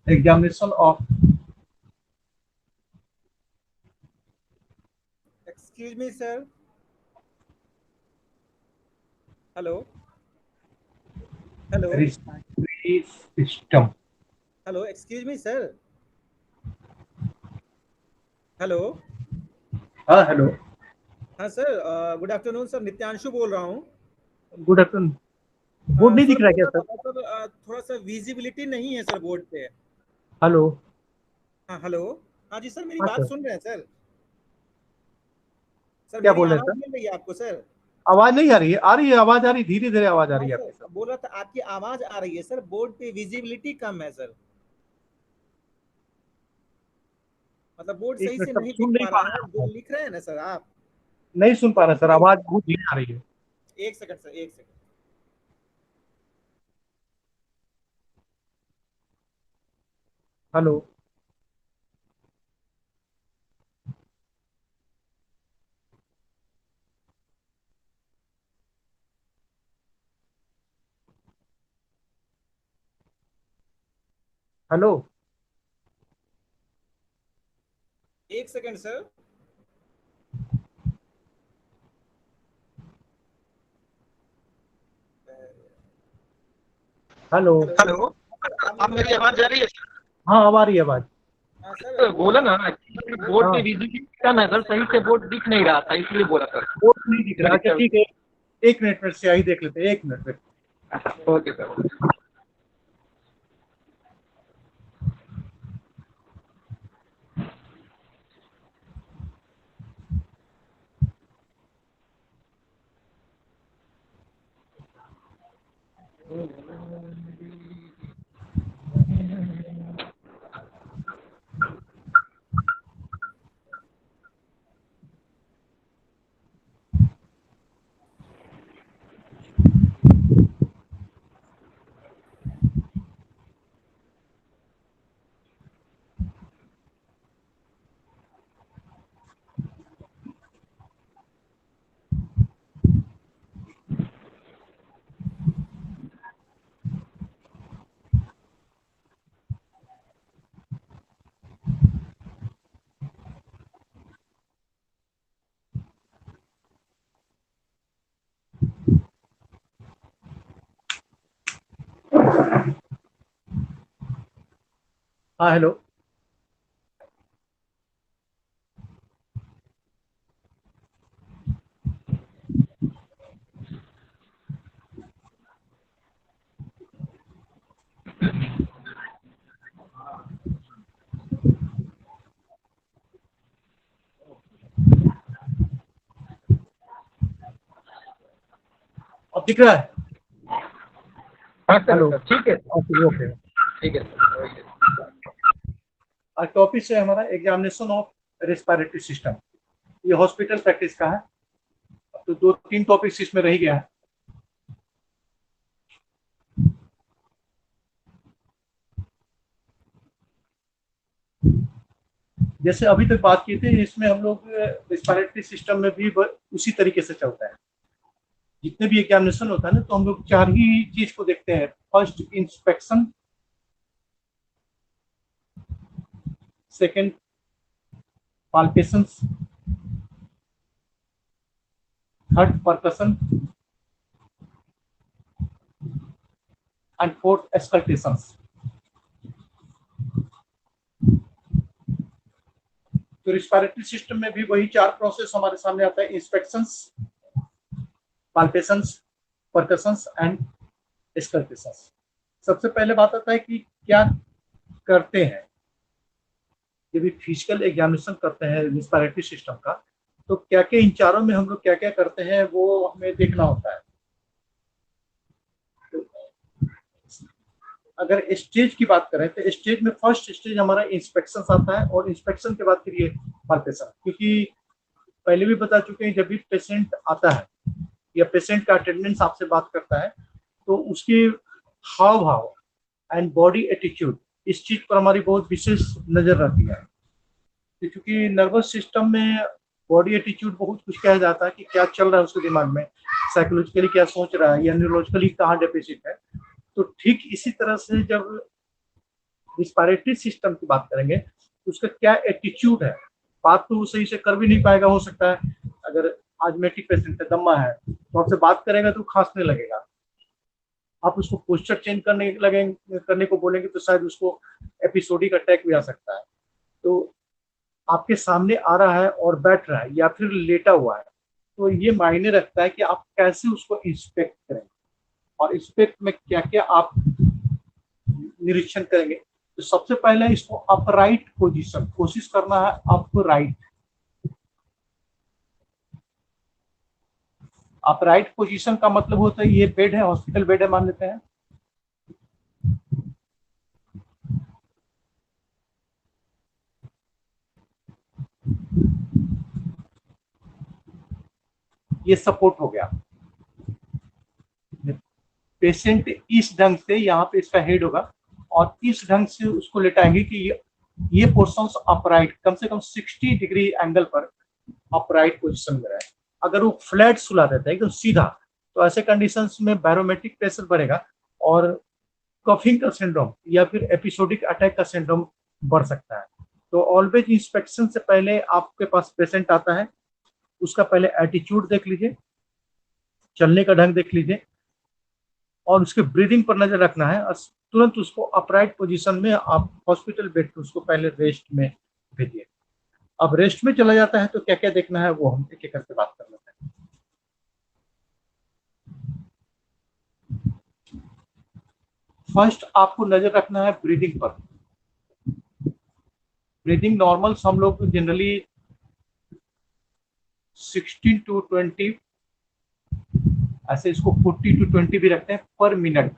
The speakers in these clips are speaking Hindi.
examination of Excuse me, sir. Hello. Hello. respiratory system. Hello. Excuse me, sir. Hello. हाँ हेलो. हाँ सर, गुड आफ्टरनून सर, नित्यांशु बोल रहा हूँ. Good afternoon. बोर्ड नहीं सर दिख रहा बोल क्या रहा सर? था सर, थोड़ा सा विजिबिलिटी नहीं है सर बोर्ड पे. हेलो. हाँ हेलो. हाँ जी सर, मेरी हाँ बात सर. सुन रहे हैं सर? सर क्या मेरी बोल रहे हैं आवाज़ सर? मिल रही है आपको सर? आवाज नहीं आ रही है आवाज आ रही, धीरे धीरे आवाज आ हाँ रही है सर, आपकी सर. बोल रहा था आपकी आवाज़ आ रही है सर, बोर्ड पे विजिबिलिटी कम है सर. मतलब बोर्ड एक सही मिनट से सर, नहीं दिख सुन नहीं पा पा रहा रहे है, जो हैं. लिख रहे हैं ना सर आप. नहीं सुन पा रहे सर, नहीं. आवाज बहुत धीरे आ रही है. एक सेकंड सर, एक सेकंड. हेलो. हेलो. एक second sir. Hello. Hello. Hello. Sir आप आप मेरी मेरी आवाज़ सुन आवाज रहे जा हैं? रही है सर? हाँ अब आ रही है आवाज. हाँ सर, तो बोल बोला रहा ना था कि बोर्ड बोर्ड पे पे हाँ. विजिबिलिटी कम है सर, सही से बोर्ड दिख नहीं रहा था इसलिए बोला सर. बोर्ड नहीं दिख रहा, अच्छा मेरी ठीक है. एक मिनट में स्याही देख लेते हैं, एक मिनट में. Okay sir. हाँ हेलो. अब दिख रहा है? हाँ सर, हेलो. सर ठीक है. Okay okay. ठीक है सर, ओके. आज टॉपिक है हमारा एग्जामिनेशन ऑफ रेस्पिरेटरी सिस्टम. ये हॉस्पिटल प्रैक्टिस का है. तो दो तीन टॉपिक्स इसमें रह गया है. जैसे अभी तक बात की थी, इसमें हम लोग रेस्पिरेटरी सिस्टम में भी उसी तरीके से चलता है. जितने भी एग्जामिनेशन होता है ना, तो हम लोग चार ही चीज को देखते हैं. First inspection, second palpations, third percussion and fourth auscultations. तो रिस्पिरेटरी सिस्टम में भी वही चार प्रोसेस हमारे सामने आता है: इंस्पेक्शंस, पाल्पेशंस, परकशंस एंड एक्सकल्टेशंस. सबसे पहले बात आता है कि क्या करते हैं जब भी फिजिकल एग्जामिनेशन करते हैं रिस्पिरेटरी सिस्टम का. तो क्या क्या इन चारों में हम लोग क्या क्या करते हैं वो हमें देखना होता है. तो अगर स्टेज की बात करें तो स्टेज में फर्स्ट स्टेज हमारा इंस्पेक्शन आता है, और इंस्पेक्शन के बाद फिर ये पाल्पेशन. क्योंकि पहले भी बता चुके हैं, जब भी पेशेंट आता है या पेशेंट का अटेंडेंस आपसे बात करता है, तो उसकी हाव भाव एंड बॉडी एटीट्यूड, इस चीज पर हमारी बहुत विशेष नजर रहती है. क्योंकि नर्वस सिस्टम में बॉडी एटीट्यूड बहुत कुछ कहा जाता है कि क्या चल रहा है उसके दिमाग में, साइकोलॉजिकली क्या सोच रहा है या न्यूरोलॉजिकली कहाँ डेफिसिट है. तो ठीक इसी तरह से जब रिस्पायरेटरी सिस्टम की बात करेंगे तो उसका क्या एटीट्यूड है, बात तो वो सही से कर भी नहीं पाएगा, हो सकता है अगर आजमेटिक पेशेंट है, दम्मा है, तो आपसे बात करेगा तो खांसने लगेगा, आप उसको पोस्चर चेंज करने को बोलेंगे तो शायद उसको एपिसोडिक अटैक भी आ सकता है। तो आपके सामने आ रहा है और बैठ रहा है या फिर लेटा हुआ है, तो ये मायने रखता है कि आप कैसे उसको इंस्पेक्ट करेंगे और इंस्पेक्ट में क्या क्या आप निरीक्षण करेंगे। तो सबसे पहले इसको अपराइट पोजीशन, कोशिश करना है अपराइट। अपराइट पोजीशन का मतलब होता है, ये बेड है, हॉस्पिटल बेड है मान लेते हैं, ये सपोर्ट हो गया, पेशेंट इस ढंग से यहाँ पे इसका हेड होगा और इस ढंग से उसको लेटाएंगे कि ये पोर्शन अपराइट, कम से कम 60 डिग्री एंगल पर अपराइट पोजीशन में रहे। अगर वो फ्लैट सुला देता है एकदम सीधा, तो ऐसे कंडीशंस में बैरोमेट्रिक प्रेशर बढ़ेगा और कफिंग का सिंड्रोम या फिर एपिसोडिक अटैक का सिंड्रोम बढ़ सकता है। तो ऑलवेज इंस्पेक्शन से पहले आपके पास पेशेंट आता है, उसका पहले एटीट्यूड देख लीजिए, चलने का ढंग देख लीजिए और उसके ब्रीदिंग पर नजर रखना है और तुरंत उसको अपराइट पोजीशन में आप हॉस्पिटल बेड पे उसको पहले रेस्ट में भेजिए। अब रेस्ट में चला जाता है तो क्या क्या देखना है वो हम एक एक करके बात कर लेते हैं। फर्स्ट आपको नजर रखना है ब्रीदिंग पर। ब्रीदिंग नॉर्मल हम लोग जनरली 16 to 20, ऐसे इसको 40 to 20 भी रखते हैं पर मिनट,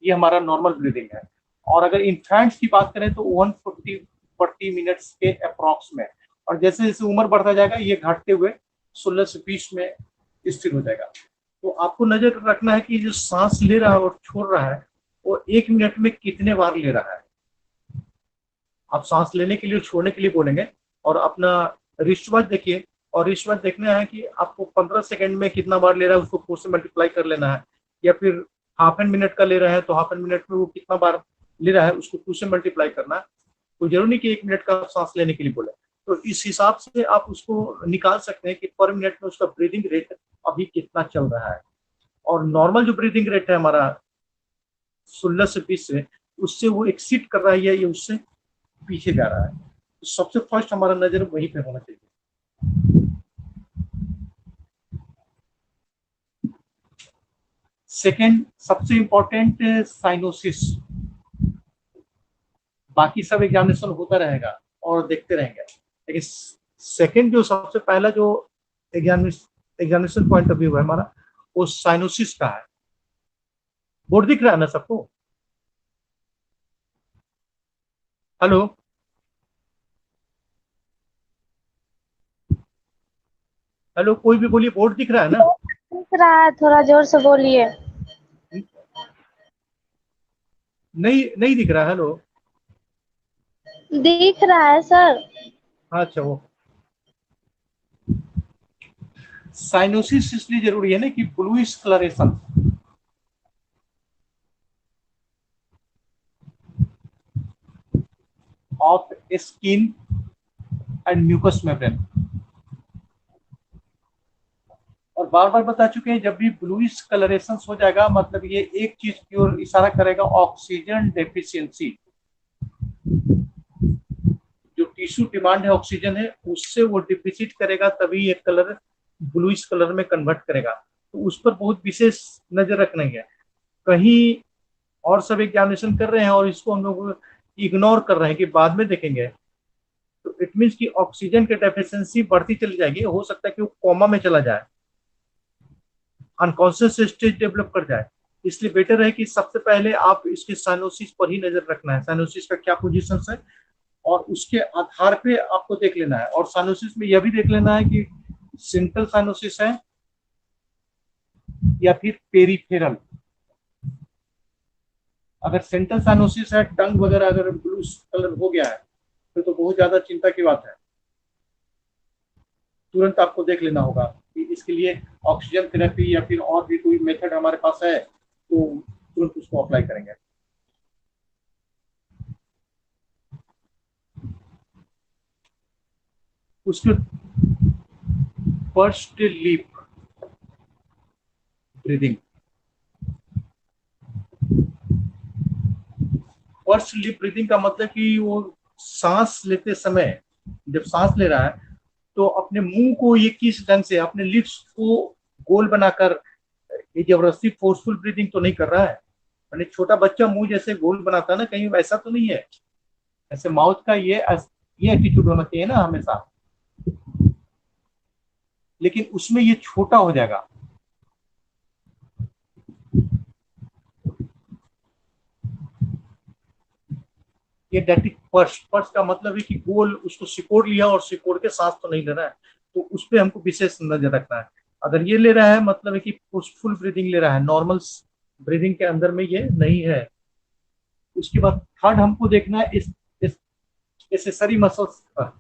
ये हमारा नॉर्मल ब्रीदिंग है। और अगर इन्फेंट्स की बात करें तो 140 मिनट्स के अप्रॉक्स में, और जैसे जैसे उम्र बढ़ता जाएगा ये घटते हुए 16 से 20 में स्थिर हो जाएगा। तो आपको नजर रखना है कि जो सांस ले रहा है और छोड़ रहा है वो 1 मिनट में कितने बार ले रहा है। आप सांस लेने के लिए छोड़ने के लिए बोलेंगे और अपना रिस्ट वॉच देखिए, और रिस्ट वॉच देखना है कि आपको 15 सेकंड में कितना बार ले रहा है उसको 4 से मल्टीप्लाई कर लेना है, या फिर हाफ एन मिनट का ले रहा है तो हाफ एन मिनट में वो कितना बार ले रहा है उसको 2 से मल्टीप्लाई करना है। तो जरूरी नहीं कि 1 मिनट का सांस लेने के लिए बोले, तो इस हिसाब से आप उसको निकाल सकते हैं कि पर मिनट में उसका ब्रीदिंग रेट अभी कितना चल रहा है। और नॉर्मल जो ब्रीदिंग रेट है हमारा 16 से 20 से, उससे वो एक्सीड कर रहा है या ये उससे पीछे जा रहा है। तो सबसे फर्स्ट हमारा नजर वहीं पे होना चाहिए। सेकेंड सबसे इंपॉर्टेंट साइनोसिस, बाकी सब एग्जामिनेशन होता रहेगा और देखते रहेंगे, लेकिन सेकेंड जो सबसे पहला जो एग्जामिनेशन पॉइंट ऑफ व्यू है हमारा वो साइनोसिस का है। बोर्ड दिख रहा है ना सबको? हेलो हेलो, कोई भी बोलिए, बोर्ड दिख रहा है ना? दिख रहा है, थोड़ा जोर से बोलिए। नहीं नहीं दिख रहा है? हेलो, दिख रहा है सर। अच्छा वो साइनोसिस इसलिए जरूरी है ना कि bluish colouration of skin and mucus membrane. और बार बार बता चुके हैं जब भी ब्लूइश कलरेशन हो जाएगा मतलब ये एक चीज की ओर इशारा करेगा, ऑक्सीजन डेफिशिएंसी। जो टिश्यू डिमांड है ऑक्सीजन है उससे वो डिफिसिट करेगा, तभी ये कलर ब्लूइश कलर में कन्वर्ट करेगा। तो उस पर बहुत विशेष नजर रखना है। कहीं और सब एग्जामिनेशन कर रहे हैं और इसको हम लोग इग्नोर कर रहे हैं कि बाद में देखेंगे, तो इट मीन्स कि ऑक्सीजन की डेफिशिएंसी बढ़ती चली जाएगी, हो सकता है कि वो कोमा में चला जाए, अनकॉन्शियस स्टेज डेवलप कर जाए। इसलिए बेटर है कि सबसे पहले आप इसके साइनोसिस पर ही नजर रखना है, साइनोसिस का क्या पोजीशन है और उसके आधार पे आपको देख लेना है। और साइनोसिस में यह भी देख लेना है कि सेंट्रल साइनोसिस है या फिर पेरिफेरल। अगर सेंट्रल साइनोसिस है, टंग वगैरह अगर ब्लू कलर हो गया है तो बहुत ज्यादा चिंता की बात है, तुरंत आपको देख लेना होगा कि इसके लिए ऑक्सीजन थेरेपी या फिर और भी कोई मेथड हमारे पास है तो तुरंत उसको अप्लाई करेंगे। उसके first lip breathing, first lip breathing का मतलब कि वो सांस लेते समय जब सांस ले रहा है तो अपने मुंह को ये किस ढंग से, अपने लिप्स को गोल बनाकर, ये जबरदस्ती फोर्सफुल ब्रीदिंग तो नहीं कर रहा है। मैंने छोटा बच्चा मुंह जैसे गोल बनाता है ना, कहीं वैसा तो नहीं है। ऐसे माउथ का ये एटीट्यूड होना चाहिए ना हमेशा, लेकिन उसमें ये छोटा हो जाएगा। ये डेटिक पर्स, पर्स का मतलब है कि गोल उसको सिकोड़ लिया और सिकोड़ के सांस तो नहीं ले रहा है, तो उस पर हमको विशेष नजर रखना है। अगर ये ले रहा है मतलब है कि फुल ब्रीदिंग ले रहा है, नॉर्मल ब्रीदिंग के अंदर में ये नहीं है। उसके बाद थर्ड हमको देखना है इस एसेसरी मसल्स का।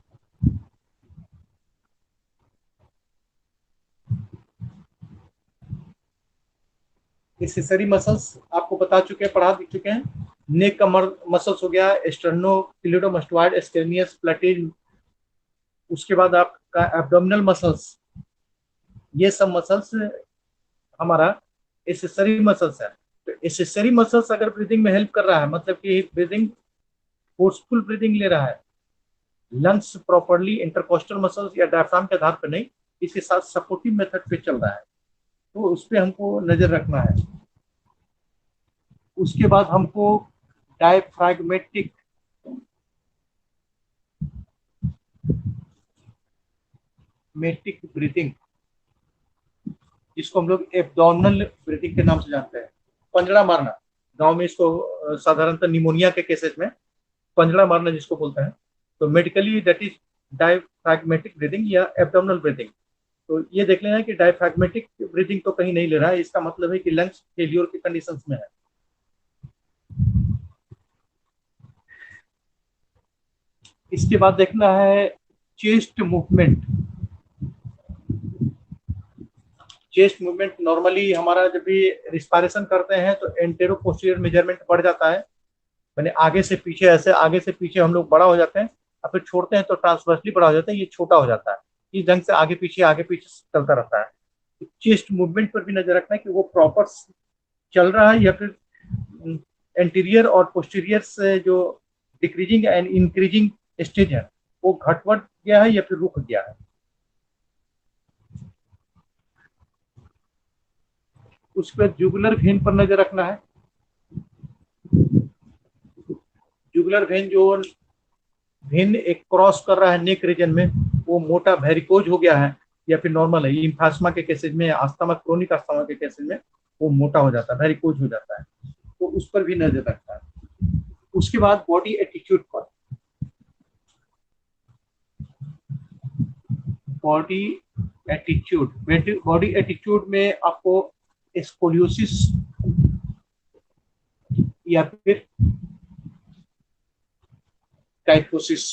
एसेसरी मसल्स आपको बता चुके हैं, पढ़ा दिख चुके हैं। नेक का मसल्स हो गया, स्टर्नोक्लेडोमास्टोइड, स्टेनियस, प्लेटेज। उसके बाद आपका एब्डोमिनल मसल्स, ये सब मसल्स हमारा एसेसरी मसल्स है। तो एसेसरी मसल्स अगर ब्रीदिंग में हेल्प कर रहा है मतलब कि ब्रीदिंग फोर्सफुल ब्रीदिंग ले रहा है, लंग्स प्रॉपरली इंटरकोस्टल मसल्स या डायफ्राम के आधार पर नहीं, इसके साथ सपोर्टिव मेथड पे चल रहा है, तो उस पर हमको नजर रखना है। उसके बाद हमको डायफ्रैग्मेटिक ब्रीथिंग, जिसको हम लोग एब्डोमिनल ब्रीथिंग के नाम से जानते हैं, पंजड़ा मारना। गांव में इसको साधारणतः निमोनिया के केसेस में पंजड़ा मारना जिसको बोलते हैं, तो medically that is diaphragmatic breathing या एब्डोमिनल ब्रीथिंग। तो ये देख लेना कि डायफ्रैग्मेटिक ब्रीथिंग तो कहीं नहीं ले रहा है, इसका मतलब है कि लंग्स फेलियर की कंडीशंस में है। इसके बाद देखना है chest movement. Chest movement normally हमारा जब भी रिस्पायरेशन करते हैं तो एंटेरो पोस्टीरियर मेजरमेंट बढ़ जाता है, मैंने आगे से पीछे, ऐसे आगे से पीछे हम लोग बड़ा हो जाते हैं और फिर छोड़ते हैं तो ट्रांसवर्सली बड़ा हो जाता है, ये छोटा हो जाता है। इस ढंग से आगे पीछे चलता रहता है। तो चेस्ट मूवमेंट पर भी नजर रखना है कि वो प्रॉपर चल रहा है या फिर एंटीरियर और पोस्टीरियर से जो डिक्रीजिंग एंड इंक्रीजिंग स्टेज है वो घटवट गया है या फिर रुक गया है। उस पर जुगुलर वेन पर नजर रखना है। जुगुलर वेन जो वेन एक क्रॉस कर रहा है नेक रीजन में, वो मोटा वेरिकोज हो गया है या फिर नॉर्मल है। लिम्फास्मा के केसेज में, अस्थमा, क्रोनिक अस्थमा के केसेज में वो मोटा हो जाता है, वेरिकोज हो जाता है, तो उस पर भी नजर रखना है। उसके बाद बॉडी एटीट्यूड पर, बॉडी एटीट्यूड में आपको स्कोलियोसिस या फिर काइफोसिस,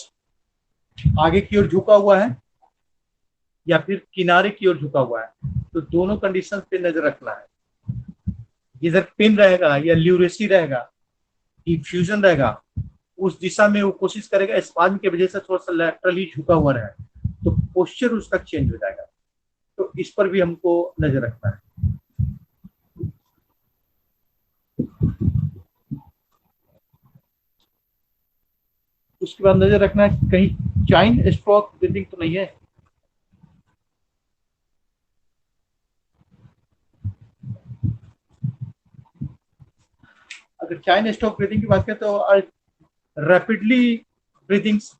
आगे की ओर झुका हुआ है या फिर किनारे की ओर झुका हुआ है, तो दोनों कंडीशन पे नजर रखना है। इधर पिन रहेगा या ल्यूरेसी रहेगा, डिफ्यूजन रहेगा, उस दिशा में वो कोशिश करेगा स्पाज्म की वजह से थोड़ा सा लैटरली झुका हुआ रहे, तो पोस्चर उसका चेंज हो जाएगा, तो इस पर भी हमको नजर रखना है। उसके बाद नजर रखना है कहीं चाइन स्ट्रोक ब्रीथिंग तो नहीं है। अगर चाइन स्ट्रोक ब्रीथिंग की बात करें तो rapidly breathings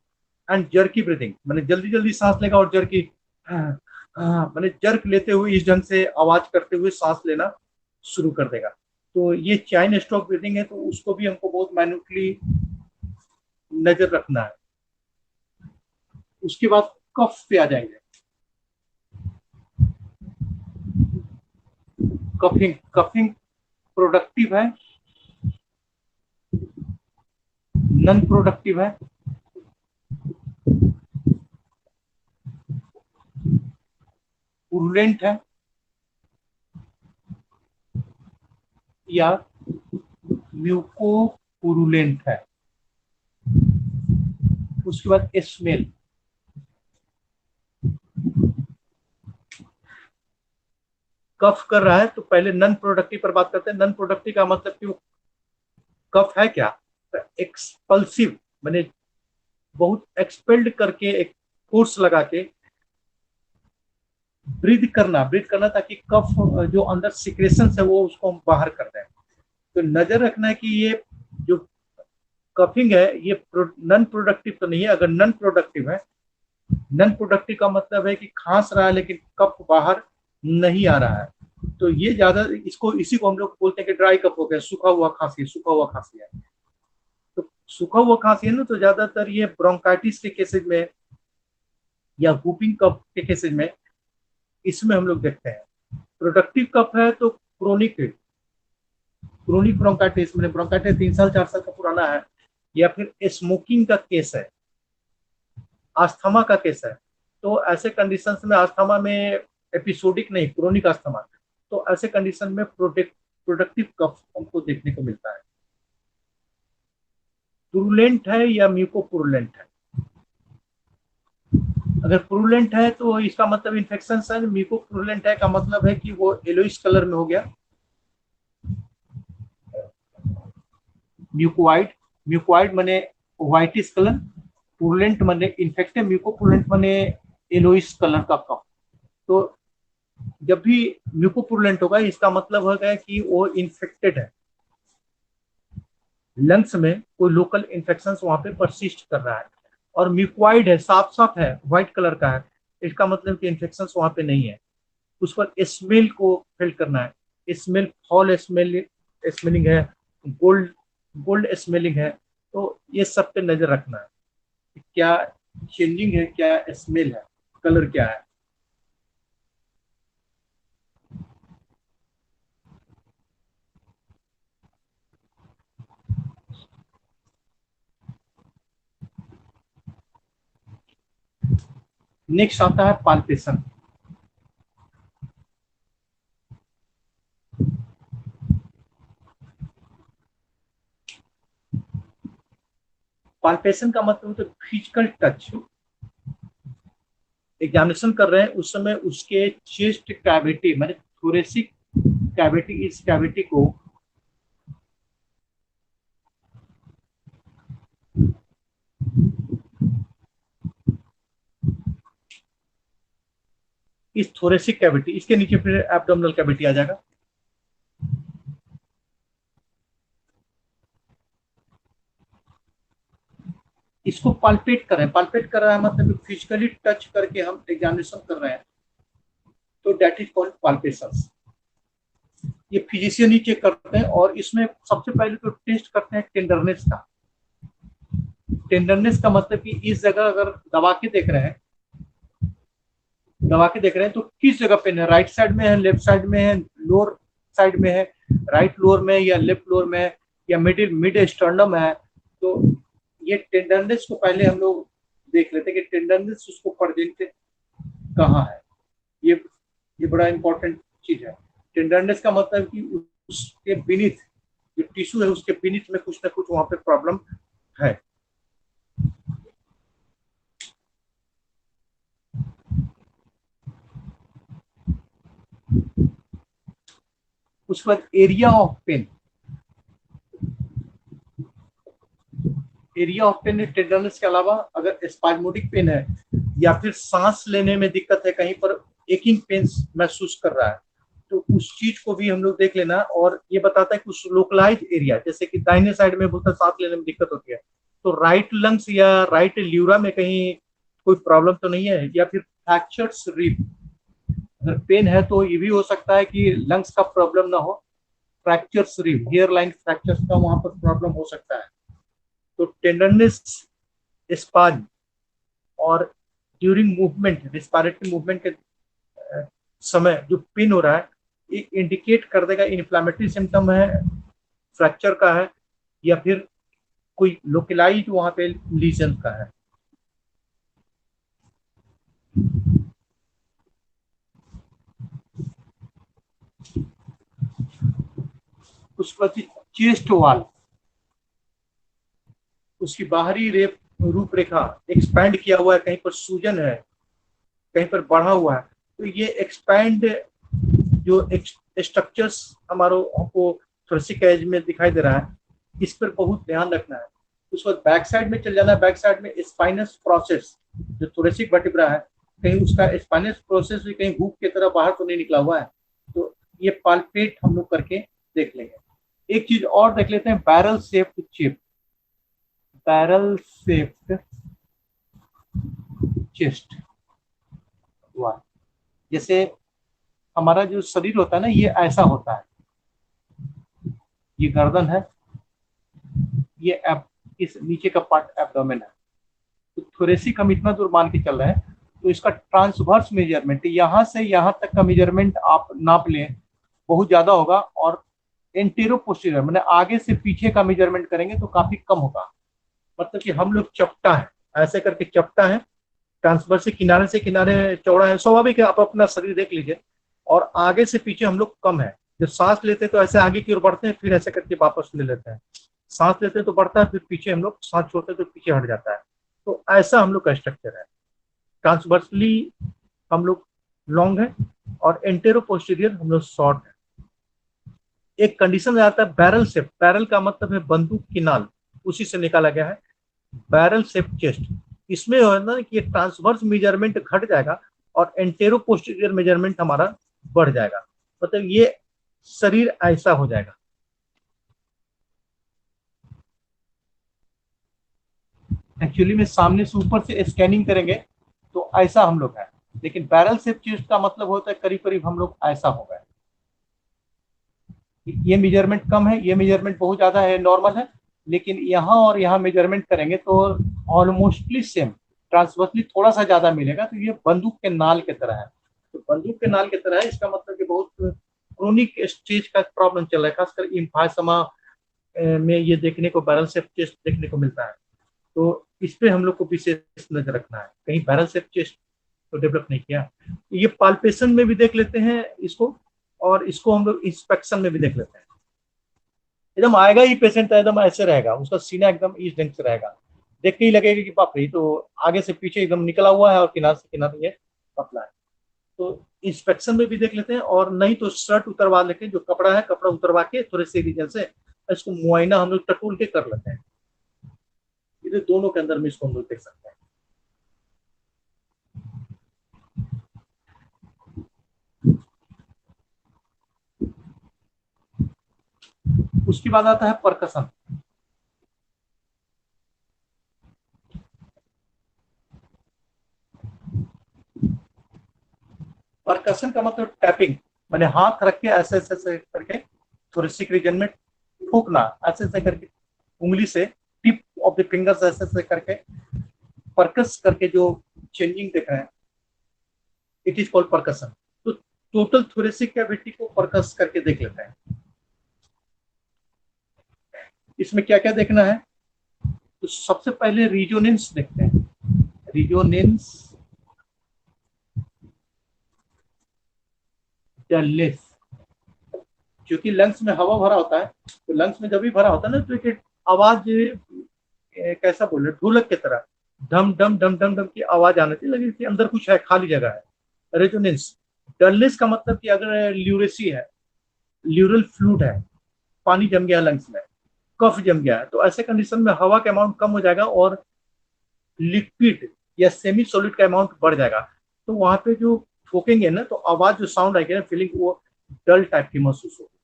and jerky breathing, मैंने जल्दी जल्दी सांस लेगा और जर्की, मैंने जर्क लेते हुए इस ढंग से आवाज करते हुए सांस लेना शुरू कर देगा, तो ये चाइन स्ट्रोक ब्रीथिंग है, तो उसको भी हमको बहुत माइन्यूटली नजर रखना है। उसके बाद कफ पे आ जाएंगे। कफिंग प्रोडक्टिव है, नॉन प्रोडक्टिव है, पुरुलेंट है या म्यूकोपुरुलेंट है। उसके बाद स्मेल, कफ कर रहा है तो पहले नॉन प्रोडक्टिव पर बात करते हैं। नॉन प्रोडक्टिव का मतलब कि कफ है क्या, एक्सपल्सिव, माने बहुत एक्सपेल्ड करके, एक फोर्स लगा के ब्रीथ करना ताकि कफ जो अंदर सिक्रेशन है वो उसको हम बाहर कर दें। तो नजर रखना है कि ये जो कफिंग है ये नॉन प्रोडक्टिव तो नहीं है। अगर नॉन प्रोडक्टिव है, नॉन प्रोडक्टिव का मतलब है कि खांस रहा है लेकिन कफ बाहर नहीं आ रहा है, तो ये ज्यादा इसको इसी को हम लोग बोलते हैं कि ड्राई कफ हो गया, सूखा हुआ खांसी है। तो सूखा हुआ खांसी है ना, तो ज्यादातर ये ब्रोंकाइटिस के केसेज में या वूपिंग कफ के केसेज में इसमें हम लोग देखते हैं। प्रोडक्टिव कफ है तो क्रोनिक ब्रोंकाइटिस, मैंने ब्रोंकाइटिस 3 साल 4 साल का पुराना है, या फिर स्मोकिंग का केस है, आस्थमा का केस है, तो ऐसे कंडीशंस में आस्थमा में एपिसोडिक नहीं, क्रोनिक आस्थमा, तो ऐसे कंडीशन में प्रोडक्टिव कफ हमको देखने को मिलता है। पुरुलेंट है या म्यूकोपुरुलेंट है। अगर पुरुलेंट है तो इसका मतलब इन्फेक्शन है। म्यूकोपुरुलेंट है का मतलब है कि वो येलोइश कलर में हो गया। म्यूकोइड माने व्हाइटिश कलर, पुरुलेंट माने इन्फेक्टेड, म्यूकोपुरुलेंट माने येलोइश कलर का कफ। तो जब भी म्यूकोपुरुलेंट होगा इसका मतलब होगा कि वो इन्फेक्टेड है, लंग्स में कोई लोकल इन्फेक्शन वहां पे परसिस्ट कर रहा है। और म्यूकोइड है, साफ साफ है, व्हाइट कलर का है, इसका मतलब कि इन्फेक्शन वहां पे नहीं है। उस पर स्मेल को फील करना है, स्मेल फॉल स्मेलिंग है, गोल्ड स्मेलिंग है, तो ये सब पे नजर रखना है, क्या चेंजिंग है, क्या स्मेल है, कलर क्या है। नेक्स्ट आता है पाल्पेशन। पाल्पेशन का मतलब तो फिजिकल टच। एग्जामिनेशन कर रहे हैं उस समय उसके चेस्ट कैविटी माने थोरेसिक कैविटी, इस कैविटी को इस थोरेसिक कैविटी, इसके नीचे फिर एब्डोमिनल कैविटी आ जाएगा। इसको पाल्पेट कर रहे हैं, पाल्पेट कर रहा है मतलब फिजिकली टच करके हम एग्जामिनेशन कर रहे हैं, तो दैट इज कॉल्ड पाल्पेशन। ये फिजिशियन ही चेक करते हैं और इसमें सबसे पहले तो टेस्ट करते हैं टेंडरनेस का। टेंडरनेस का मतलब कि इस जगह अगर दबा के देख रहे हैं तो किस जगह पेन है, राइट साइड में है, लेफ्ट साइड में है, लोअर साइड में है, राइट लोअर में या लेफ्ट लोअर में है, या मिड स्टर्नम है। तो ये टेंडरनेस को पहले हम लोग देख लेते हैं कि टेंडरनेस उसको प्रेजेंट कहाँ है। ये बड़ा इंपॉर्टेंट चीज है। टेंडरनेस का मतलब कि उसके बीनीथ जो टिश्यू है उसके बीनीथ में कुछ ना कुछ वहां पे प्रॉब्लम है। उसके बाद area of pain. Area of pain tenderness के अलावा अगर स्पाज्मोडिक पेन है या फिर सांस लेने में दिक्कत है, कहीं पर एकिंग पेन महसूस कर रहा है, तो उस चीज को भी हम लोग देख लेना। और ये बताता है कि उस लोकलाइज एरिया, जैसे कि दाहिने साइड में बोलता है सांस लेने में दिक्कत होती है, तो राइट लंग्स या राइट ल्यूरा में कहीं कोई प्रॉब्लम तो नहीं है, या फिर फ्रैक्चर्स रिब। अगर पेन है तो ये भी हो सकता है कि लंग्स का प्रॉब्लम ना हो, fractures rib, hair line fractures का वहां पर प्रॉब्लम हो सकता है। तो टेंडरनेस, स्पाज्म और ड्यूरिंग मूवमेंट, रेस्पिरेटरी मूवमेंट के समय जो पेन हो रहा है, ये इंडिकेट कर देगा इन्फ्लेमेटरी सिम्टम है, फ्रैक्चर का है, या फिर कोई लोकलाइज वहां पे लीजन का है। उसके बाद चेस्ट वाल, उसकी बाहरी रूपरेखा एक्सपैंड किया हुआ है, कहीं पर सूजन है, कहीं पर बढ़ा हुआ है, तो ये एक्सपैंड जो स्ट्रक्चर्स हमारो हमको थोरेसिक एज में दिखाई दे रहा है, इस पर बहुत ध्यान रखना है। उस वक्त बैक साइड में चल जाना है। बैक साइड में स्पाइनस प्रोसेस जो थोरेसिक वर्टिब्रा है, कहीं उसका स्पाइनस प्रोसेस भी कहीं हुक की तरह बाहर तो नहीं निकला हुआ है, तो ये पाल्पेट हम लोग करके देख लेंगे। एक चीज और देख लेते हैं, barrel shaped chip, barrel shaped chest. वाह, जैसे हमारा जो शरीर होता है ना, ये ऐसा होता है, ये गर्दन है, ये इस नीचे का पार्ट एब्डोमेन है। तो थोरेसिक हम इतना दूर मान के चल रहे हैं, तो इसका ट्रांसवर्स मेजरमेंट यहाँ से यहाँ तक का मेजरमेंट आप नाप लें, बहुत ज्यादा होगा। और एंटेरो पोस्टीरियर मैंने आगे से पीछे का मेजरमेंट करेंगे तो काफी कम होगा। मतलब कि हम लोग चपटा है, ऐसे करके चपटा है, ट्रांसवर्स से किनारे चौड़ा है। स्वाभाविक है, आप अपना शरीर देख लीजिए। और आगे से पीछे हम लोग कम है। जब सांस लेते हैं तो ऐसे आगे की ओर बढ़ते हैं, फिर ऐसे करके वापस ले लेते हैं। सांस लेते हैं तो बढ़ता है, फिर पीछे हम लोग सांस छोड़ते हैं तो पीछे हट जाता है। तो ऐसा हम लोग का स्ट्रक्चर है। ट्रांसवर्सली हम लोग लॉन्ग है और एंटेरो पोस्टीरियर हम लोग शॉर्ट है। एक कंडीशन में आता है बैरल शेप। बैरल का मतलब है बंदूक की नाल, उसी से निकाला गया है बैरल शेप चेस्ट। इसमें है ना कि ट्रांसवर्स मेजरमेंट घट जाएगा और एंटेरो पोस्टीरियर मेजरमेंट हमारा बढ़ जाएगा। मतलब ये शरीर ऐसा हो जाएगा। एक्चुअली में सामने से ऊपर से स्कैनिंग करेंगे तो ऐसा हम लोग है, लेकिन बैरल शेप चेस्ट का मतलब होता है करीब करीब हम लोग ऐसा हो गए। ये मेजरमेंट कम है, ये मेजरमेंट बहुत ज्यादा है, नॉर्मल है। लेकिन यहाँ और यहाँ मेजरमेंट करेंगे तो ऑलमोस्टली सेम, ट्रांसवर्सली थोड़ा सा ज्यादा मिलेगा। तो ये बंदूक के नाल की तरह है। तो बंदूक के नाल की तरह है, इसका मतलब कि बहुत क्रोनिक स्टेज का प्रॉब्लम चल रहा है। खासकर इम्फाइसमा में ये देखने को, बैरल शेप चेस्ट देखने को मिलता है। तो इस पे हम लोग को विशेष नजर रखना है, कहीं बैरल शेप चेस्ट तो डेवलप नहीं किया। ये पाल्पेशन में भी देख लेते हैं इसको, और इसको हम लोग इंस्पेक्शन में भी देख लेते हैं। एकदम आएगा ही पेशेंट एकदम ऐसे रहेगा, उसका सीना एकदम इस ढंग से रहेगा, देख के ही लगेगा कि बाप रे, तो आगे से पीछे एकदम निकला हुआ है और किनारे से किनारे ये पतला है। तो इंस्पेक्शन में भी देख लेते हैं। और नहीं तो शर्ट उतरवा लेके, जो कपड़ा है कपड़ा उतरवा के थोड़े से रीजन से इसको मुआयना हम लोग टटोल के कर लेते हैं। ये दोनों के अंदर में इसको हम लोग देख सकते हैं। उसके बाद आता है परकसन। परकसन का मतलब टैपिंग, मैंने हाथ रख के ऐसे ऐसे ऐसे करके थोरेसिक रीजन में ठोकना, ऐसे ऐसे करके उंगली से टिप ऑफ द फिंगर्स ऐसे ऐसे करके परकस करके जो चेंजिंग देख रहे हैं, इट इज कॉल्ड परकसन। तो टोटल थोरेसिक कैविटी को परकस करके देख लेते हैं। इसमें क्या क्या देखना है, तो सबसे पहले रिजोनेंस देखते हैं। रिजोनेंस डलनेस, क्योंकि लंग्स में हवा भरा होता है, तो लंग्स में जब भी भरा होता है ना, तो एक आवाज कैसा बोले, ढोलक की तरह डम डम डम डम डम की आवाज आने चाहिए, लगे कि अंदर कुछ है, खाली जगह है। रेजोनेंस। डलनेस का मतलब कि अगर ल्यूरेसी है, ल्यूरल फ्लूइड है, पानी जम गया लंग्स में, कफ जम गया है, तो ऐसे कंडीशन में हवा का अमाउंट कम हो जाएगा और लिक्विड या सेमी सॉलिड का अमाउंट बढ़ जाएगा। तो वहां पे जो ठोकेंगे ना, तो आवाज जो साउंड आएगी ना, फीलिंग वो डल टाइप की महसूस होगी।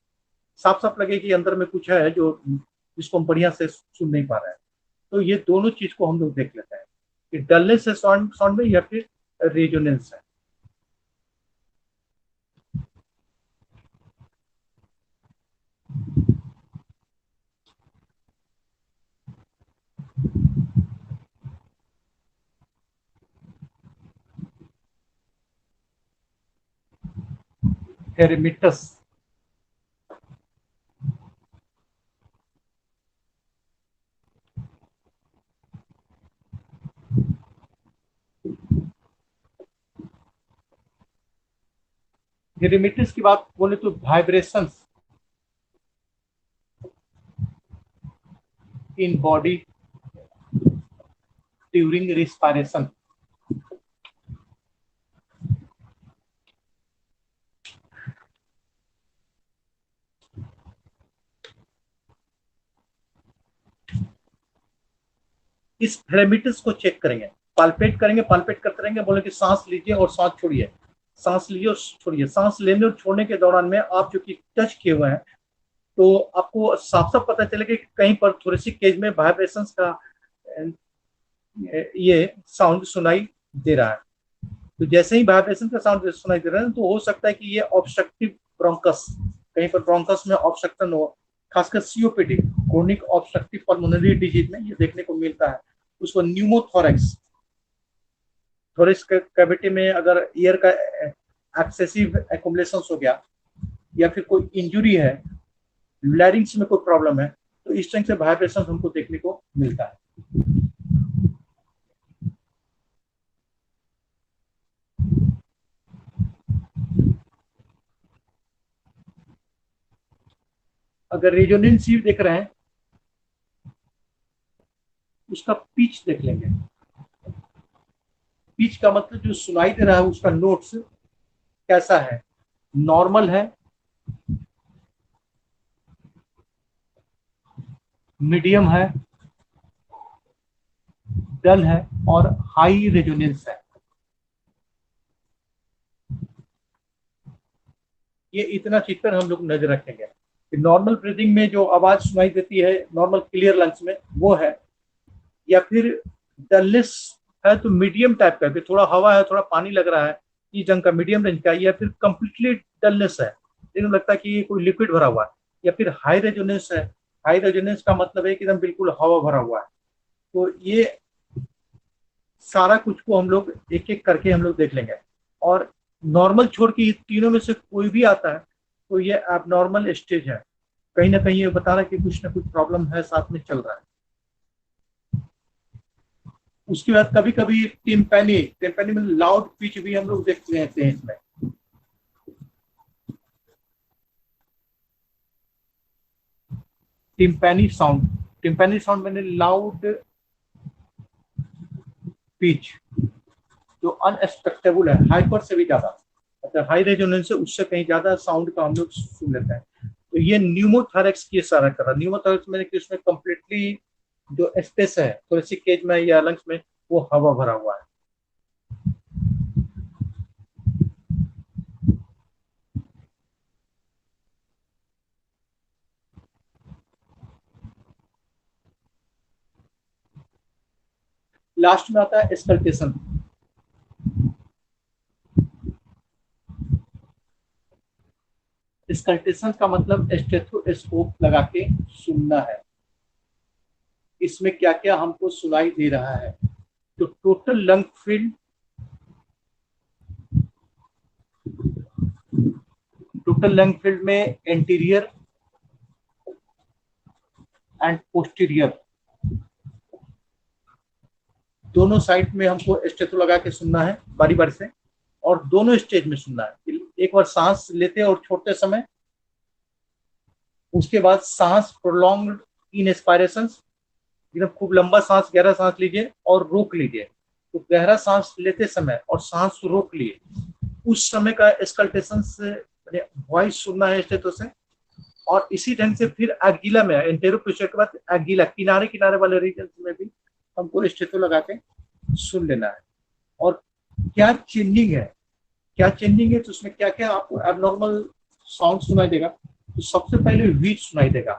साफ साफ लगे कि अंदर में कुछ है जो जिसको हम बढ़िया से सुन नहीं पा रहे हैं। तो ये दोनों चीज को हम लोग देख लेते हैं कि डलनेस है साउंड साउंड में या फिर रेजोनेंस है। हेरेमिटस, हेरेमिटस की बात बोले तो vibrations in body during respiration. इस पैरामीटर्स को चेक करेंगे, पाल्पेट करेंगे, पाल्पेट करते रहेंगे, बोले कि सांस लीजिए और सांस छोड़िए, सांस लीजिए और छोड़िए। सांस लेने और छोड़ने के दौरान में आप जो कि टच किए हुए हैं तो आपको साफ साफ पता चलेगा कि कहीं पर थोड़ी सी केज में वाइब्रेशंस का ये साउंड सुनाई दे रहा है। तो जैसे ही वाइब्रेशन का साउंड सुनाई दे रहा है तो हो सकता है कि ये ऑब्स्ट्रक्टिव ब्रोंकस, कहीं पर ब्रोंकस में ऑब्स्ट्रक्शन हो, खासकर COPD chronic obstructive pulmonary disease में ये देखने को मिलता है। उसको न्यूमोथोरेक्स, थोरेक्स कैविटी में अगर एयर का एक्सेसिव एक्युमुलेशन हो गया या फिर कोई इंजुरी है, लैरिंग्स में कोई प्रॉब्लम है, तो इस तरह से वाइब्रेशन हमको देखने को मिलता है। अगर रेजोनेंस देख रहे हैं, उसका पिच देख लेंगे। पिच का मतलब जो सुनाई दे रहा है उसका नोट्स कैसा है, नॉर्मल है, मीडियम है, डल है और हाई रेजोनेंस है। ये इतना चीज पर हम लोग नजर रखेंगे। नॉर्मल ब्रीदिंग में जो आवाज सुनाई देती है नॉर्मल क्लियर लंग्स में वो है, या फिर डलनेस है तो मीडियम टाइप का, थोड़ा हवा है, थोड़ा पानी लग रहा है, इस जंग का मीडियम रेंज का, या फिर कंप्लीटली डलनेस है, लेकिन लगता है कि ये कोई लिक्विड भरा हुआ है, या फिर हाई रेजोनेंस है। हाई रेजोनेंस का मतलब है कि एकदम बिल्कुल हवा भरा हुआ है। तो ये सारा कुछ को हम लोग एक एक करके हम लोग देख लेंगे। और नॉर्मल छोड़ के तीनों में से कोई भी आता है तो ये एबनॉर्मल स्टेज है, कहीं ना कहीं ये बता रहा है कि कुछ ना कुछ प्रॉब्लम है साथ में चल रहा है। उसके बाद कभी कभी टिम्पैनी में लाउड पिच भी हम लोग देखते रहते हैं इसमें। टिम्पैनी साउंड मैंने लाउड पिच जो अनएक्सपेक्टेबल है, हाइपर से भी ज्यादा, मतलब हाई रेजोनेंस से उससे कहीं ज्यादा साउंड का हम लोग सुन लेते हैं। तो ये न्यूमोथोरेक्स की इशारा कर रहा है। न्यूमोथोरेक्स में कि उसमें कंप्लीटली जो स्पेस है थोड़ी सी केज में या लंग्स में वो हवा भरा हुआ है। लास्ट में आता है स्कल्टेशन। स्कल्टेशन का मतलब स्टेथोस्कोप लगा के सुनना है, इसमें क्या क्या हमको सुनाई दे रहा है। तो टोटल लंग फील्ड में एंटीरियर एंड पोस्टीरियर दोनों साइड में हमको स्टेथो लगा के सुनना है बारी बारी से, और दोनों स्टेज में सुनना है। एक बार सांस लेते और छोड़ते समय, उसके बाद सांस प्रोलॉन्ग्ड इनस्पायरेशन, एकदम खूब लंबा सांस गहरा सांस लीजिए और रोक लीजिए। तो गहरा सांस लेते समय और सांस रोक लिए उस समय का स्कल्टेशन से वॉइस सुनना है स्टेथो से। और इसी ढंग से फिर एग्जिला में एंटेरोपोस्टीरियर के बाद एग्जिला किनारे किनारे वाले रीजन में भी हमको स्टेथो लगा के सुन लेना है। और क्या चेंजिंग है तो उसमें क्या क्या आपको एबनॉर्मल साउंड सुनाई देगा। तो सबसे पहले व्हीच सुनाई देगा।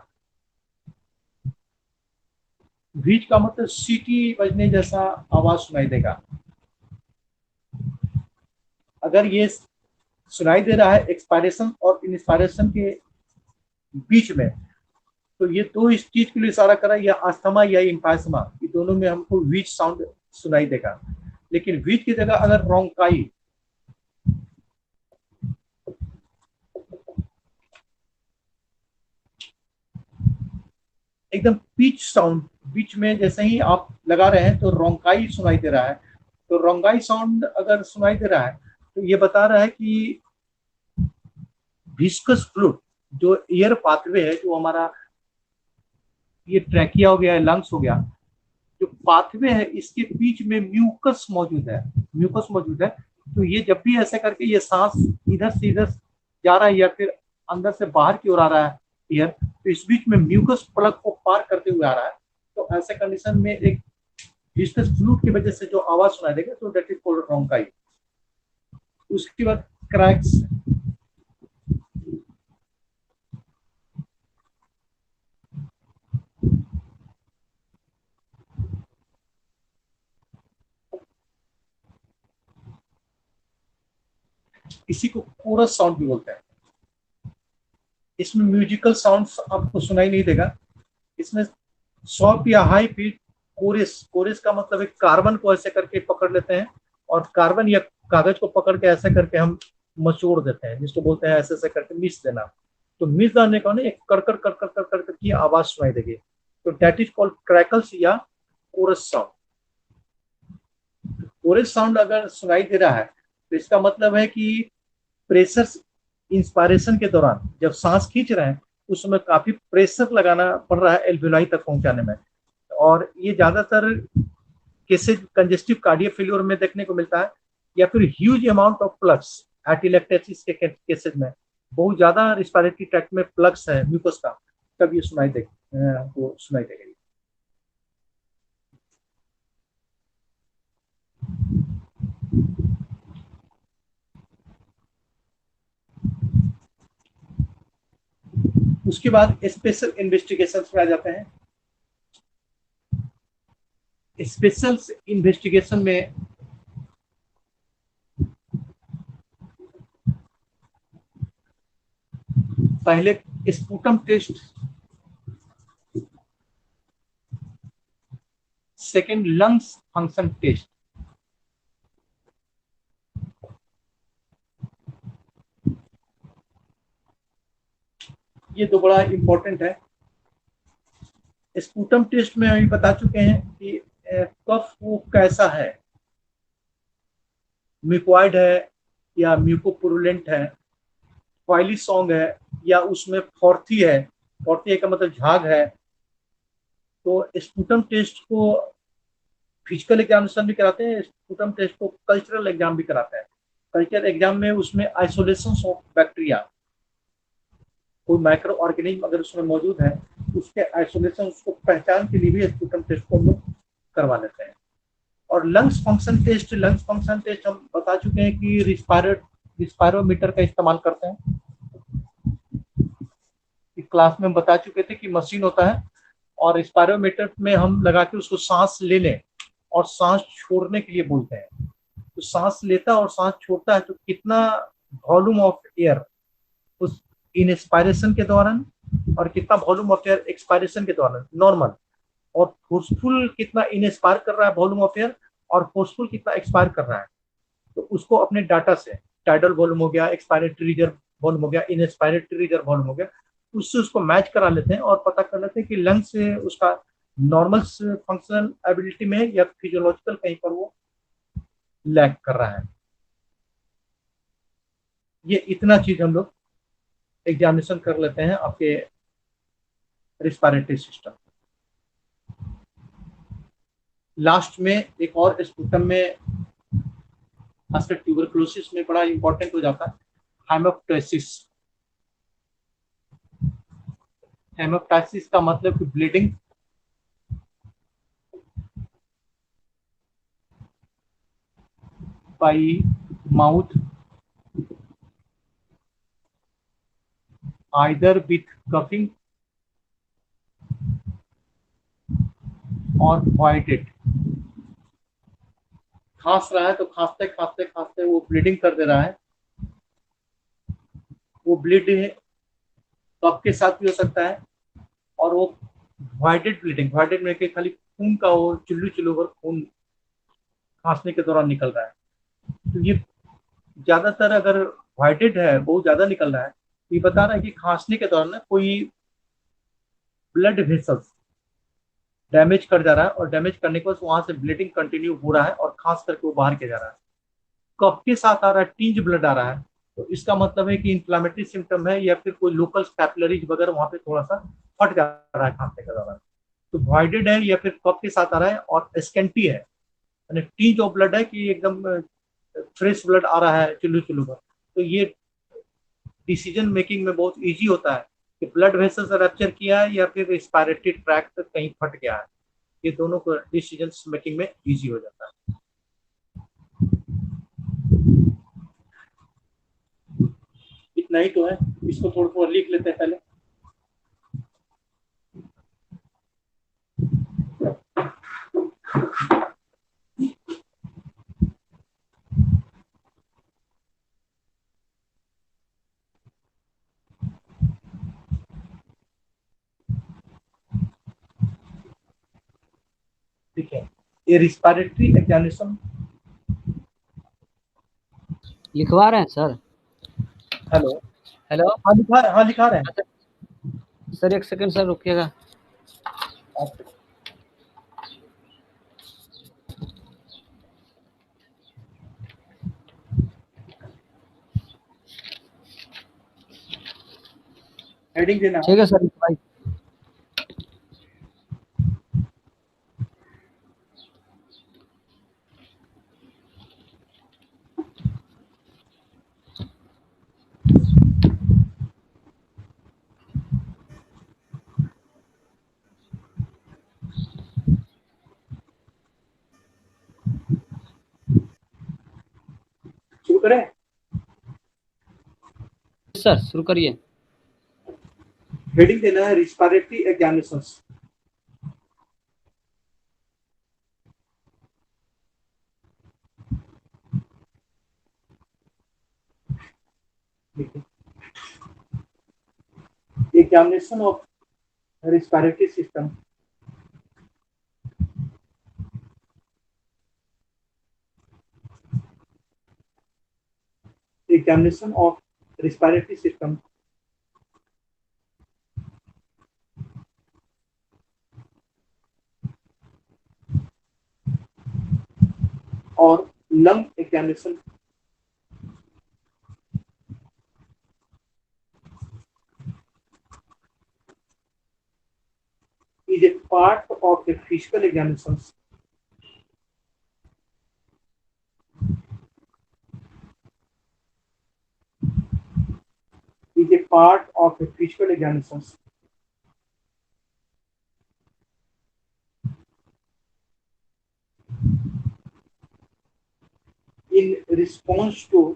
व्हीच का मतलब सीटी बजने जैसा आवाज सुनाई देगा। अगर ये सुनाई दे रहा है एक्सपायरेशन और इंस्पायरेशन के बीच में, तो ये दो इस चीज के लिए इशारा करा, या अस्थमा या इम्पायसमा, ये दोनों में हमको व्हीच साउंड सुनाई देगा। लेकिन व्हीच की जगह अगर ब्रोंकाई, एकदम पिच साउंड बीच में जैसे ही आप लगा रहे हैं तो रोंकाई सुनाई दे रहा है। तो रोंकाई साउंड अगर सुनाई दे रहा है तो ये बता रहा है कि विस्कस फ्लूइड जो एयर पाथवे है, जो हमारा ये ट्रैकिया हो गया, लंग्स हो गया, जो पाथवे है इसके बीच में म्यूकस मौजूद है। तो ये जब भी ऐसा करके ये सांस इधर से इधर जा रहा है या फिर अंदर से बाहर की ओर आ रहा है एयर, तो इस बीच में म्यूकस प्लग को पार करते हुए आ रहा है। तो ऐसे कंडीशन में एक विस्कस फ्लूइड की वजह से जो आवाज सुनाई देगा तो दैट इज कॉल्ड रोंकाई। उसके बाद क्रैक्स, इसी को कोरस साउंड भी बोलते हैं। इसमें म्यूजिकल साउंड्स आपको सुनाई नहीं देगा, इसमें सॉफ्ट या हाई पिच कोरिस, कोरिस का मतलब एक कार्बन को ऐसे करके पकड़ लेते हैं और कार्बन या कागज को पकड़ के ऐसे करके हम मचोड़ देते हैं, जिसको बोलते हैं ऐसे ऐसे करके मिस देना। तो मिस देने का एक कर कर की आवाज सुनाई देगी, तो दैट इज कॉल्ड क्रैकल्स या कोरस साउंड। कोरस साउंड अगर सुनाई दे रहा है तो इसका मतलब है कि प्रेशर इंस्पायरेशन के दौरान जब सांस खींच रहे हैं उस समय काफी प्रेशर लगाना पड़ रहा है एल्वेलाई तक पहुंचाने में, और ये ज्यादातर केसेज कंजेस्टिव कार्डियक फेल्योर में देखने को मिलता है, या फिर ह्यूज अमाउंट ऑफ प्लग्स एटिलेक्टेसिस के केसेज में बहुत ज्यादा रिस्पायरेटरी ट्रैक्ट में प्लग्स है म्यूकस का, तब ये सुनाई देगा। उसके बाद स्पेशल इन्वेस्टिगेशन में आ जाते हैं। स्पेशल इन्वेस्टिगेशन में पहले sputum test, second lungs function test. ये दो बड़ा इंपॉर्टेंट है। स्पूटम टेस्ट में अभी बता चुके हैं कि कफ वो कैसा है, म्यूकोइड है या म्यूकोपुरुलेंट है, ऑयली सॉन्ग है या उसमें फॉर्थी है, फॉर्थी का मतलब झाग है। तो स्पूटम टेस्ट को फिजिकल एग्जामिनेशन भी कराते हैं, स्पूटम टेस्ट को कल्चरल एग्जाम भी कराते हैं। कल्चरल एग्जाम में उसमें आइसोलेशन ऑफ बैक्टीरिया, कोई माइक्रो ऑर्गेनिज्म अगर उसमें मौजूद है उसके आइसोलेशन, उसको पहचान के लिए भी स्पूटम टेस्ट को हम लोग करवा लेते हैं। और lungs function test, lungs function test हम बता चुके हैं कि रिस्पायरोमीटर का इस्तेमाल करते हैं। क्लास में हम बता चुके थे कि मशीन होता है और रिस्पायरोमीटर में हम लगा के उसको सांस लेने और सांस छोड़ने के लिए बोलते हैं। तो सांस लेता और सांस छोड़ता है तो कितना वॉल्यूम ऑफ एयर उस इनस्पायरेशन के दौरान और कितना वॉल्यूम ऑफ एयर एक्सपायरेशन के दौरान नॉर्मल, और फोर्सफुल कितना इनस्पायर कर रहा है वॉल्यूम ऑफ एयर और फोर्सफुल कितना एक्सपायर कर रहा है, तो उसको अपने डाटा से टाइडल वॉल्यूम हो गया, एक्सपायरेटरी रिजर्व वॉल्यूम हो गया, इनस्पायरेटरी रिजर्व वॉल्यूम हो गया, उससे उसको मैच करा लेते हैं और पता कर लेते हैं कि लंग से उसका नॉर्मल फंक्शनल एबिलिटी में या फिजियोलॉजिकल कहीं पर वो लैग कर रहा है। ये इतना चीज हम लोग एग्जामिनेशन कर लेते हैं आपके रिस्पायरेटरी सिस्टम। लास्ट में एक और स्पूटम में खासकर ट्यूबरकुलोसिस में बड़ा इंपॉर्टेंट हो जाता है हेमोप्टाइसिस। हेमोप्टाइसिस का मतलब कि bleeding, by mouth either with coughing और वॉइडेड। खांस रहा है तो खांसते खांसते खांसते वो ब्लीडिंग कर दे रहा है, वो ब्लीड कफ के साथ भी हो सकता है, और वो वॉइडेड ब्लीडिंग, वॉइडेड में कि खाली खून का वो चुल्लू चुल्लू भर खून खांसने के दौरान निकल रहा है। तो ये ज्यादातर अगर वॉइडेड है, बहुत ज्यादा निकल रहा है, तो ये बता रहा है कि खांसने के दौरान कोई ब्लड वेसल्स डैमेज कर जा रहा है और डैमेज करने के बाद वहां से ब्लीडिंग कंटिन्यू हो रहा है और खास करके वो बाहर के जा रहा है। कफ के साथ आ रहा है, टीज ब्लड आ रहा है, तो इसका मतलब है कि इंफ्लेमेटरी सिम्टम है या फिर कोई लोकल कैपिलरीज वगैरह वहां पे थोड़ा सा फट जा रहा है खांसने के दौरान। तो वॉइडेड है या फिर कफ के साथ आ रहा है और स्कैंटी है, यानी टीज ऑफ ब्लड है कि एकदम फ्रेश ब्लड आ रहा है चुल्लू चुल्लू पर, तो ये डिसीजन मेकिंग में बहुत इजी होता है कि ब्लड वेसल्स रैप्चर किया है या फिर रिस्पायरेटरी ट्रैक्ट कहीं फट गया है, ये दोनों को डिसीजन मेकिंग में इजी हो जाता है। इतना ही तो है, इसको थोड़ा थोड़ा लिख लेते हैं पहले। ठीक है, ये रिस्पिरेटरी एग्जामिनेशन लिखवा रहे हैं सर? हेलो हेलो हाँ लिखा रहे हैं। सर, एक सेकंड सर, रुकिएगा। हेडिंग देना। ठीक है सर, लिखवाइए। शुरू करें? सर शुरू करिए। हेडिंग देना है respiratory examinations. Examination of respiratory system, examination of respiratory system or lung examination is a part of the physical examinations is a part of the physical examinations in response to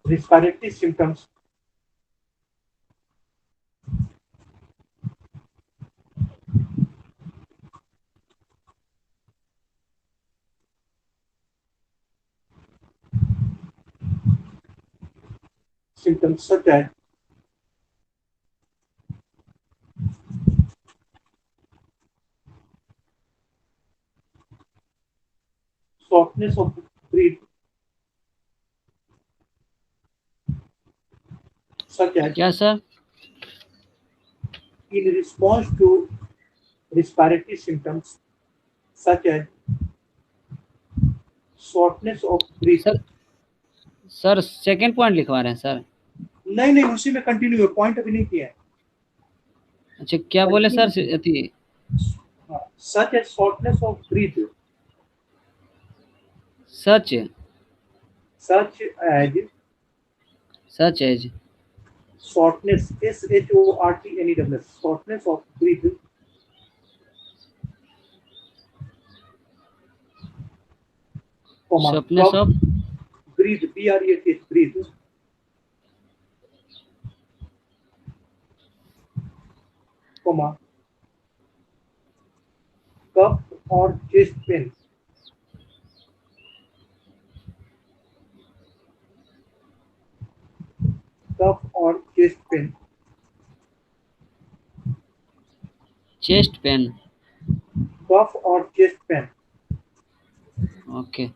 respiratory symptoms such as shortness of breath, such as क्या sir? in response to respiratory symptoms such as shortness of breath. Sir second point लिखवा रहे हैं सर? नहीं उसी में कंटिन्यू है, पॉइंट अभी नहीं किया है। अच्छा, क्या बोले sir? Such as shortness of breath, such such as shortness, shortness, shortness of breath, comma, shortness of breathe, breath, breathe, comma, cough or chest pain, cough or chest pain, chest pain. cough or chest pain, okay.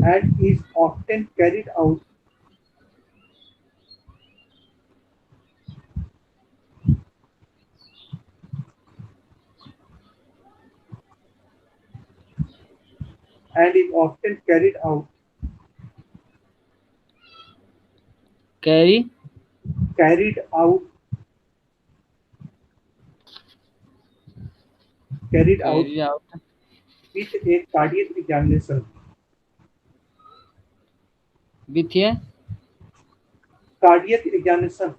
and is often carried out carry carried out carried out carry out with a cardiac examination. with a Cardiac examination.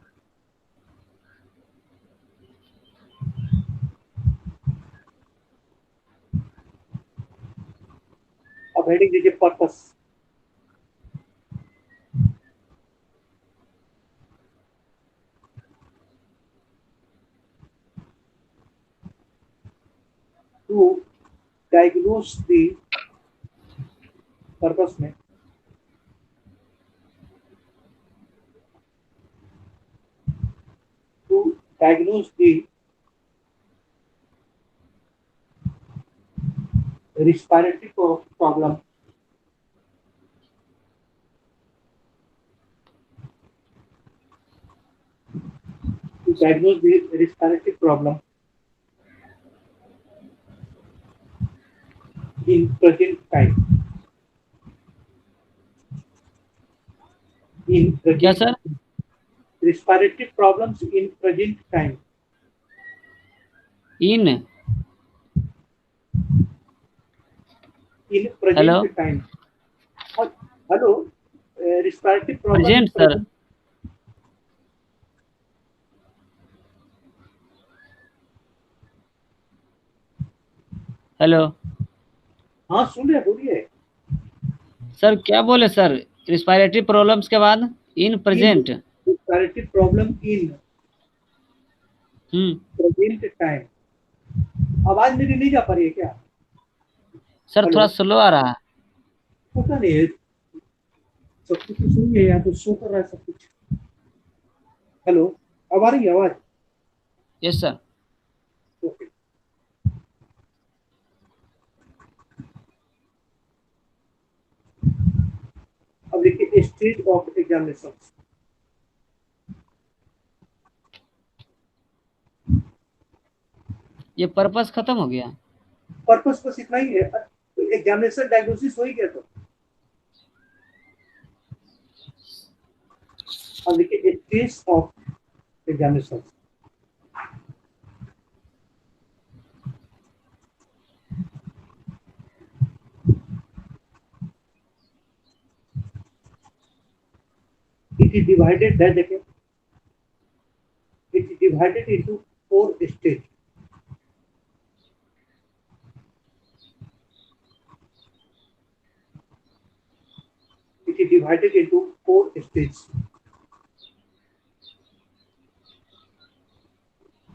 अब हेडिंग दीजिए purpose. To diagnose the purpose में to diagnose the respiratory problem to diagnose the respiratory problem in present time. In क्या present sir respiratory problems in present time. in In present Hello? time. Hello. Respiratory problem. present in sir hello हाँ सुन रहे बोलिए. सर क्या बोले सर रिस्पायरेटरी प्रॉब्लम्स के बाद in present Respiratory problem in present time. आवाज मेरी नहीं जा पा रही है क्या? Sir hello? थोड़ा स्लो आ रहा है पता नहीं है. सब कुछ तो सुनिए, यहाँ तो शो कर रहा है सब कुछ. हेलो, अब आ रही है आवाज? Yes sir okay. अब देखिए स्टेज ऑफ एग्जामिनेशन. ये पर्पस खत्म हो गया पर्पस बस इतना ही है. एग्जामिनेशन डायग्नोसिस हो ही गया तो. अब देखिए stage of examination. It is divided, देखिए, it is divided into 4 stages. It is divided into 4 stages.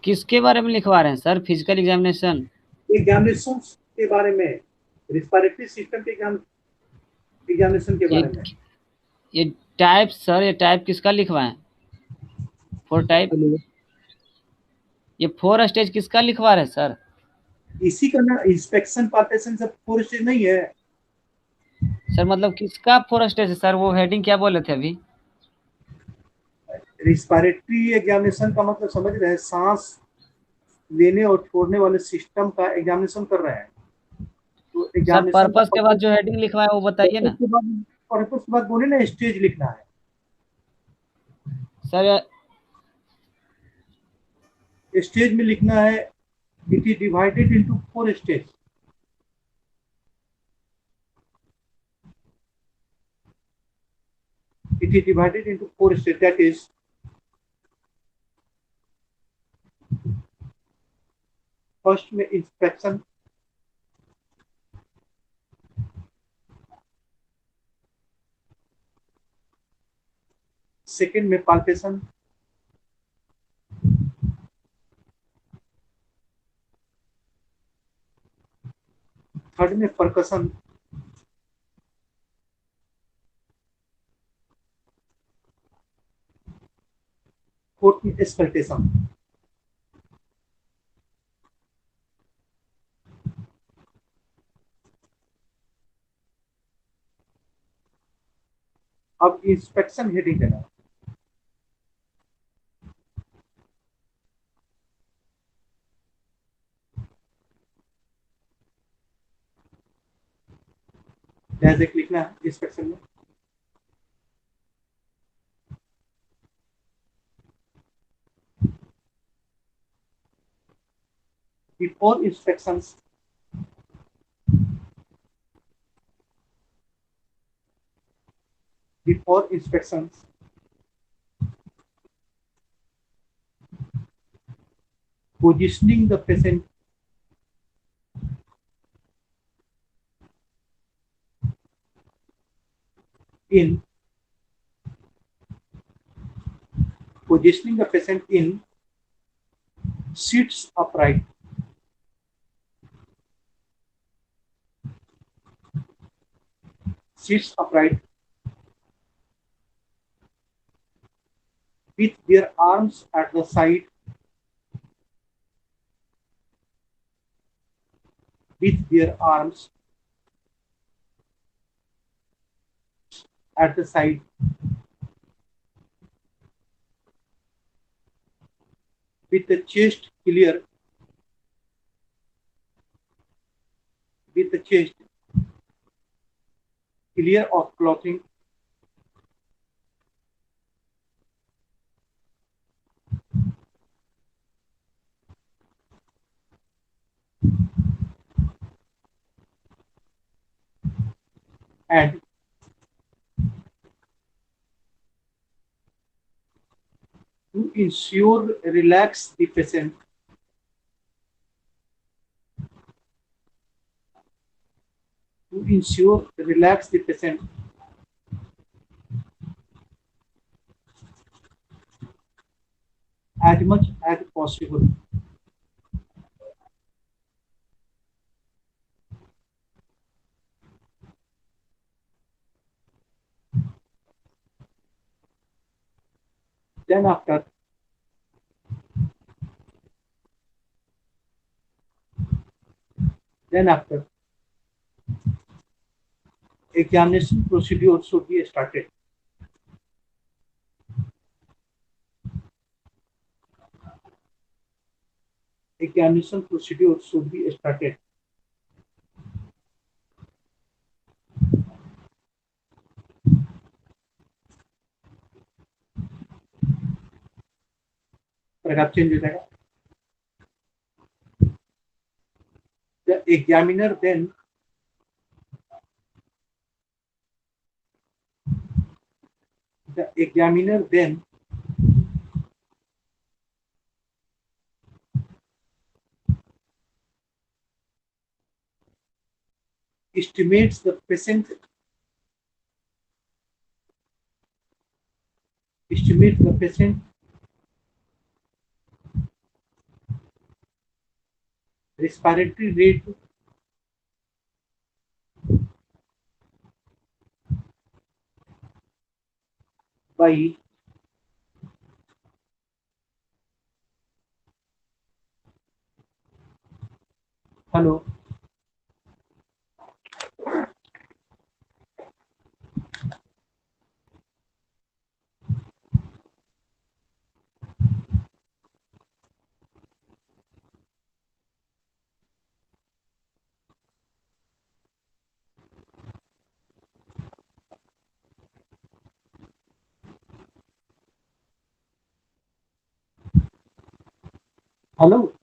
किसके बारे में लिखवा रहे हैं सर फिजिकल एग्जामिनेशन एग्जामिनेशन के बारे में, रिस्पिरेटरी सिस्टम के एग्जामिनेशन के बारे में. ये टाइप सर ये टाइप किसका लिखवाएं 4 टाइप हेलो, ये 4 स्टेज किसका लिखवा रहे हैं सर इसी का ना इंस्पेक्शन पार्टीशन सब 4 स्टेज नहीं है. सर मतलब किसका 4 स्टेज है सर वो हेडिंग क्या बोले थे अभी रिस्पिरेटरी एग्जामिनेशन का मतलब समझ रहे हैं, सांस लेने और छोड़ने वाले सिस्टम का एग्जामिनेशन कर रहे हैं. तो सर एग्जामिनेशन पर्पस के बाद जो हेडिंग लिखवाए वो बताइए ना पर्पस के बाद बोले ना स्टेज लिखना है. सर स्टेज में लिखना है it is divided into 4 stage. It is divided into 4 stages. That is, first में inspection, second में palpation, थर्ड में percussion, फोर्थ में एक्सपल्टेशन. अब इंस्पेक्शन हेडिंग देना. जैसे लिखना है इंस्पेक्शन में. before inspections, positioning the patient in seats upright, with their arms at the side, with the chest clear, of clothing, and to ensure relax the patient as much as possible. Then after examination procedure should be started. Paragraph change हो जाएगा. The examiner then estimates the patient respiratory rate by hello. Hello.